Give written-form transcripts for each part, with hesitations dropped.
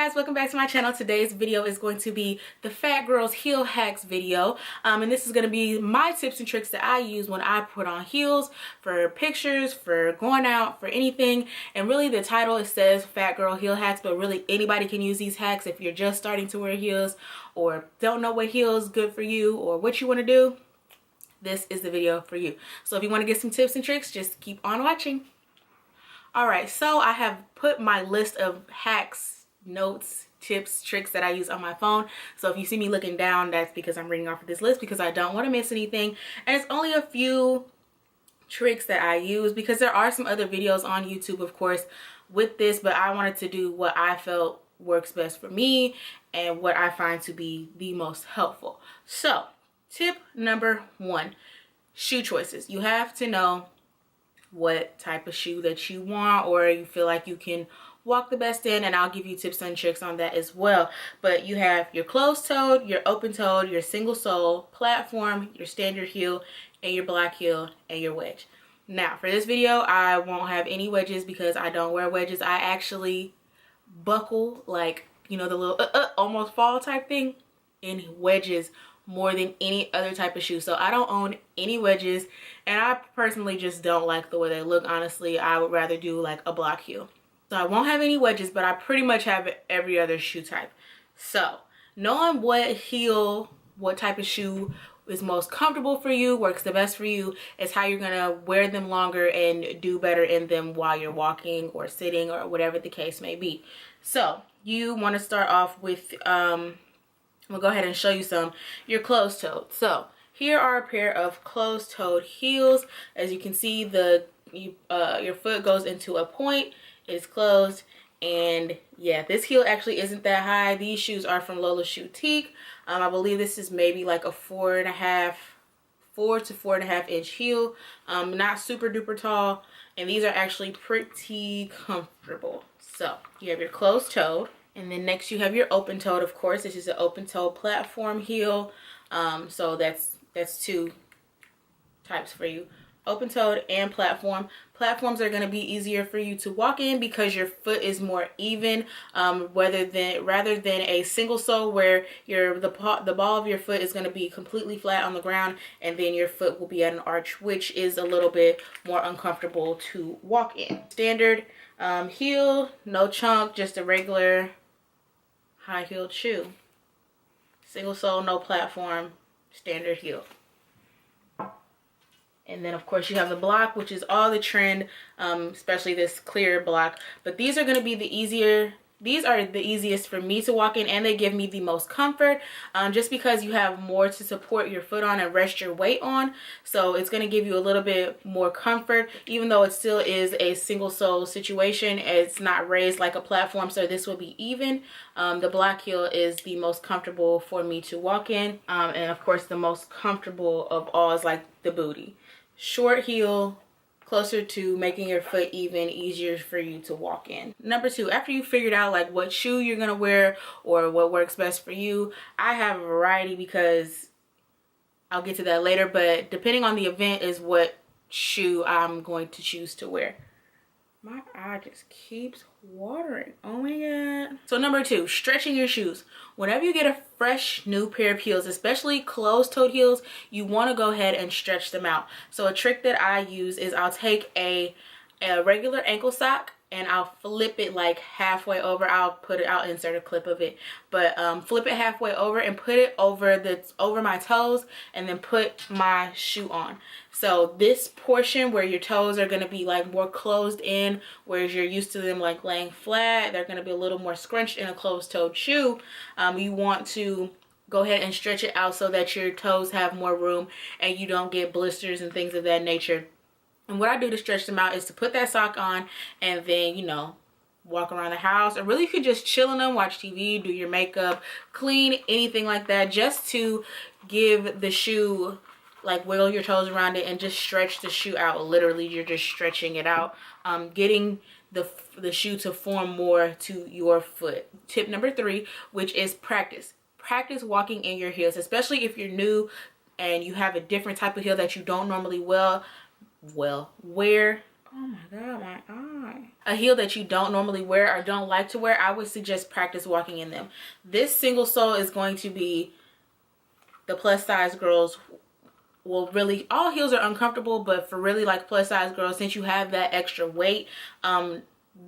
guys, welcome back to my channel. Today's video is going to be the Fat Girls Heel Hacks video, and this is going to be my tips and tricks that I use when I put on heels for pictures, for going out, for anything. And really the title, it says Fat Girl Heel Hacks, but really anybody can use these hacks if you're just starting to wear heels or don't know what heel is good for you or what you want to do. This is the video for you. So if you want to get some tips and tricks, just keep on watching. Alright, so I have put my list of hacks, notes, tips, tricks that I use on my phone. So if you see me looking down, that's because I'm reading off of this list because I don't want to miss anything. And it's only a few tricks that I use because there are some other videos on YouTube, of course, with this, but I wanted to do what I felt works best for me and what I find to be the most helpful. So, tip number 1, shoe choices. You have to know what type of shoe that you want or you feel like you can walk the best in, and I'll give you tips and tricks on that as well. But you have your closed-toed, your open-toed, your single sole, platform, your standard heel, and your black heel, and your wedge. Now for this video I won't have any wedges because I don't wear wedges. I actually buckle, like, you know, the little almost fall type thing, in wedges more than any other type of shoe. So I don't own any wedges, and I personally just don't like the way they look. Honestly, I would rather do like a block heel. So I won't have any wedges, but I pretty much have every other shoe type. So knowing what heel, what type of shoe is most comfortable for you, works the best for you, is how you're gonna wear them longer and do better in them while you're walking or sitting or whatever the case may be. So you want to start off with we'll go ahead and show you some. Your closed-toed. So here are a pair of closed-toed heels. As you can see, your foot goes into a point. It's closed, and yeah, this heel actually isn't that high. These shoes are from Lola Boutique. I believe this is maybe like a 4 to 4.5 inch heel. Not super duper tall, and these are actually pretty comfortable. So you have your closed-toed. And then next you have your open-toed, of course. This is an open-toed platform heel. So that's 2 types for you. Open-toed and platform. Platforms are going to be easier for you to walk in because your foot is more even, rather than a single sole where the ball of your foot is going to be completely flat on the ground, and then your foot will be at an arch, which is a little bit more uncomfortable to walk in. Standard heel, no chunk, just a regular high-heeled shoe. Single sole, no platform, standard heel. And then of course you have the block, which is all the trend, especially this clear block. But these are going to be these are the easiest for me to walk in, and they give me the most comfort, just because you have more to support your foot on and rest your weight on. So it's going to give you a little bit more comfort, even though it still is a single sole situation. It's not raised like a platform, so this will be even. The black heel is the most comfortable for me to walk in, and of course the most comfortable of all is like the booty. Short heel, closer to making your foot even, easier for you to walk in. Number 2, after you figured out like what shoe you're gonna wear or what works best for you, I have a variety because I'll get to that later, but depending on the event is what shoe I'm going to choose to wear. My eye just keeps watering. Oh my god. So number 2, stretching your shoes. Whenever you get a fresh new pair of heels, especially closed-toed heels, you want to go ahead and stretch them out. So a trick that I use is I'll take a regular ankle sock and I'll flip it like halfway over. I'll insert a clip of it, but flip it halfway over and put it over my toes, and then put my shoe on. So this portion where your toes are going to be like more closed in, whereas you're used to them like laying flat, they're going to be a little more scrunched in a closed-toed shoe. You want to go ahead and stretch it out so that your toes have more room and you don't get blisters and things of that nature. And what I do to stretch them out is to put that sock on and then, you know, walk around the house, or really you could just chill in them, watch TV, do your makeup, clean, anything like that, just to give the shoe, like, wiggle your toes around it and just stretch the shoe out. Literally, you're just stretching it out, getting the shoe to form more to your foot. Tip number 3, which is practice. Practice walking in your heels, especially if you're new and you have a different type of heel that you don't normally wear. Oh my God, my eye. A heel that you don't normally wear or don't like to wear, I would suggest practice walking in them. This single sole is going to be the plus size girls. Well, really, all heels are uncomfortable, but for really like plus size girls, since you have that extra weight,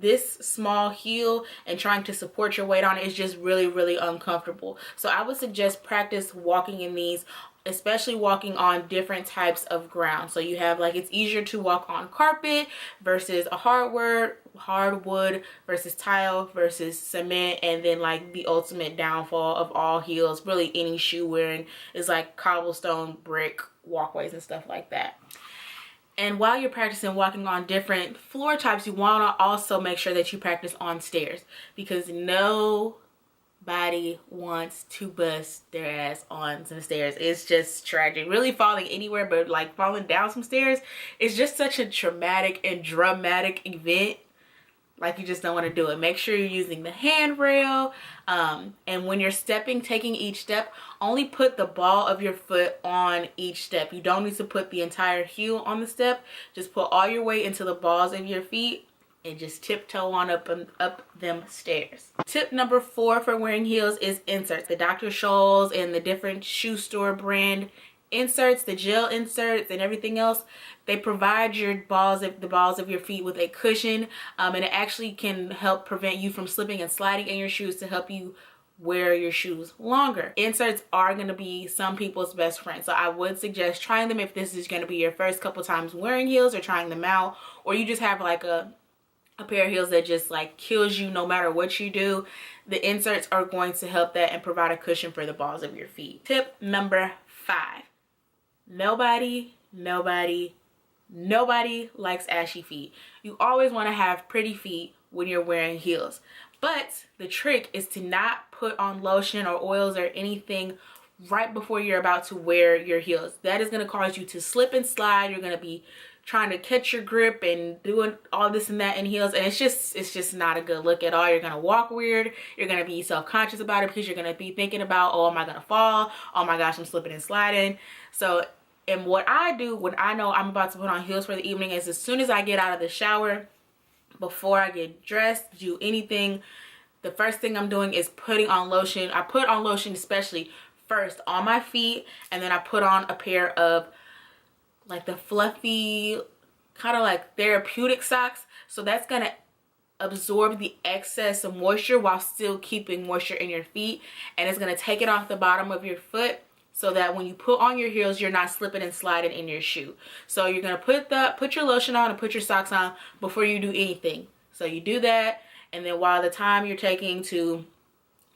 this small heel and trying to support your weight on it is just really uncomfortable. So I would suggest practice walking in these, especially walking on different types of ground. So you have like, it's easier to walk on carpet versus a hardwood versus tile versus cement, and then like the ultimate downfall of all heels, really any shoe wearing, is like cobblestone, brick walkways and stuff like that. And while you're practicing walking on different floor types, you want to also make sure that you practice on stairs, because nobody wants to bust their ass on some stairs. It's just tragic. Really falling anywhere, but like falling down some stairs is just such a traumatic and dramatic event. Like, you just don't want to do it. Make sure you're using the handrail. And when you're stepping, taking each step, only put the ball of your foot on each step. You don't need to put the entire heel on the step. Just put all your weight into the balls of your feet and just tiptoe on up them stairs. Tip number 4 for wearing heels is inserts. The Dr. Scholl's and the different shoe store brand inserts, the gel inserts and everything else, they provide the balls of your feet with a cushion, and it actually can help prevent you from slipping and sliding in your shoes to help you wear your shoes longer. Inserts are going to be some people's best friend, so I would suggest trying them if this is going to be your first couple times wearing heels, or trying them out, or you just have like a pair of heels that just like kills you no matter what you do. The inserts are going to help that and provide a cushion for the balls of your feet. Tip number 5. Nobody likes ashy feet. You always want to have pretty feet when you're wearing heels. But the trick is to not put on lotion or oils or anything right before you're about to wear your heels. That is going to cause you to slip and slide. You're going to be trying to catch your grip and doing all this and that in heels, and it's just not a good look at all. You're going to walk weird. You're going to be self-conscious about it, because you're going to be thinking about, oh, am I going to fall? Oh my gosh, I'm slipping and sliding. So, and what I do when I know I'm about to put on heels for the evening is, as soon as I get out of the shower, before I get dressed, do anything, the first thing I'm doing is putting on lotion. I put on lotion especially first on my feet, and then I put on a pair of like the fluffy, kind of like therapeutic socks. So that's going to absorb the excess of moisture while still keeping moisture in your feet, and it's going to take it off the bottom of your foot, so that when you put on your heels, you're not slipping and sliding in your shoe. So you're going to put your lotion on and put your socks on before you do anything. So you do that, and then while the time you're taking to,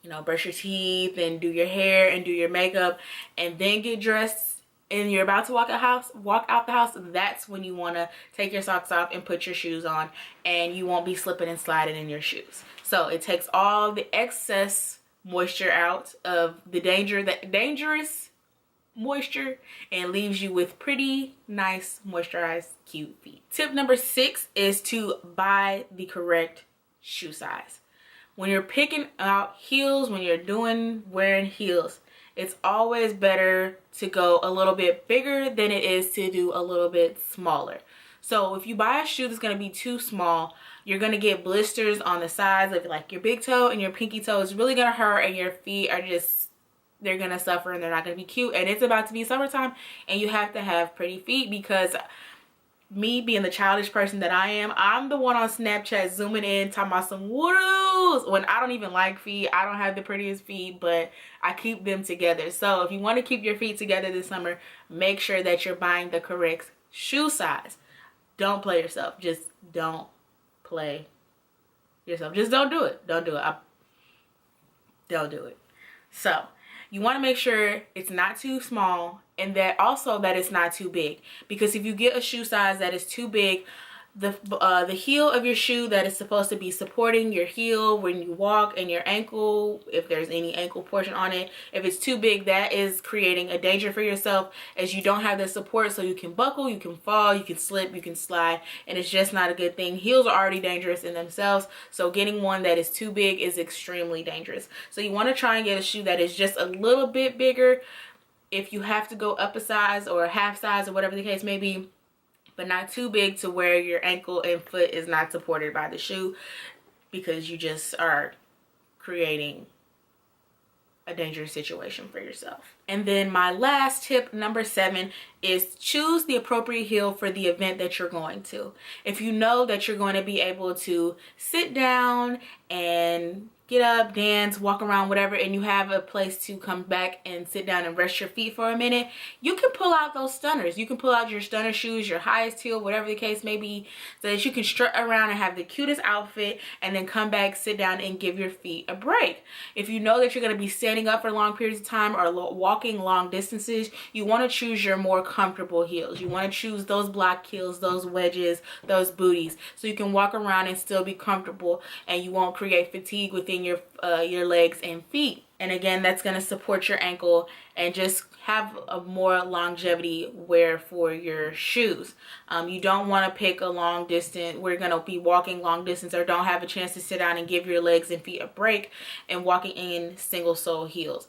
you know, brush your teeth and do your hair and do your makeup and then get dressed and you're about to walk out the house, that's when you want to take your socks off and put your shoes on, and you won't be slipping and sliding in your shoes. So it takes all the excess moisture out of the dangerous moisture, and leaves you with pretty nice moisturized cute feet. Tip number 6 is to buy the correct shoe size. When you're picking out heels, when you're wearing heels, it's always better to go a little bit bigger than it is to do a little bit smaller. So if you buy a shoe that's going to be too small, you're going to get blisters on the sides of like your big toe and your pinky toe. It's really going to hurt, and your feet are they're going to suffer, and they're not going to be cute. And it's about to be summertime, and you have to have pretty feet, because me being the childish person that I am, I'm the one on Snapchat zooming in, talking about some woos, when I don't even like feet. I don't have the prettiest feet, but I keep them together. So if you want to keep your feet together this summer, make sure that you're buying the correct shoe size. Don't play yourself. Just don't play yourself. Just don't do it. Don't do it. Don't do it. So you want to make sure it's not too small, and that it's not too big, because if you get a shoe size that is too big, the heel of your shoe that is supposed to be supporting your heel when you walk, and your ankle, if there's any ankle portion on it, if it's too big, that is creating a danger for yourself, as you don't have the support, so you can buckle, you can fall, you can slip, you can slide, and it's just not a good thing. Heels are already dangerous in themselves, so getting one that is too big is extremely dangerous. So you want to try and get a shoe that is just a little bit bigger if you have to go up a size or a half size or whatever the case may be. but not too big to where your ankle and foot is not supported by the shoe, because you just are creating a dangerous situation for yourself. And then my last tip, number 7, is choose the appropriate heel for the event that you're going to. If you know that you're going to be able to sit down and get up, dance, walk around, whatever, and you have a place to come back and sit down and rest your feet for a minute, you can pull out those stunners. You can pull out your stunner shoes, your highest heel, whatever the case may be, so that you can strut around and have the cutest outfit and then come back, sit down, and give your feet a break. If you know that you're going to be standing up for long periods of time or walking long distances, you want to choose your more comfortable heels. You want to choose those block heels, those wedges, those booties, so you can walk around and still be comfortable, and you won't create fatigue within your legs and feet. And again, that's going to support your ankle and just have a more longevity wear for your shoes. You don't want to pick a long distance. We're going to be walking long distance or don't have a chance to sit down and give your legs and feet a break and walking in single sole heels.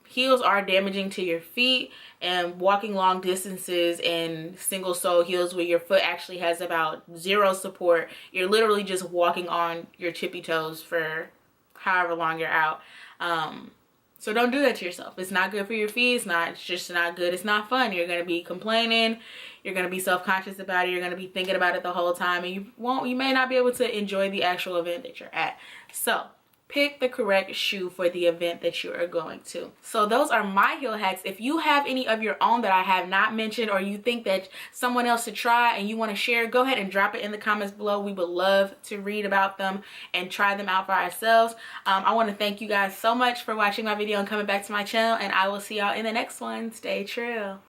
Heels are damaging to your feet, and walking long distances in single sole heels where your foot actually has about zero support, you're literally just walking on your tippy toes for however long you're out. So don't do that to yourself. It's not good for your feet. It's just not good. It's not fun. You're going to be complaining. You're going to be self-conscious about it. You're going to be thinking about it the whole time, and you may not be able to enjoy the actual event that you're at. So pick the correct shoe for the event that you are going to. So those are my heel hacks. If you have any of your own that I have not mentioned, or you think that someone else should try and you want to share, go ahead and drop it in the comments below. We would love to read about them and try them out for ourselves. I want to thank you guys so much for watching my video and coming back to my channel, and I will see y'all in the next one. Stay true.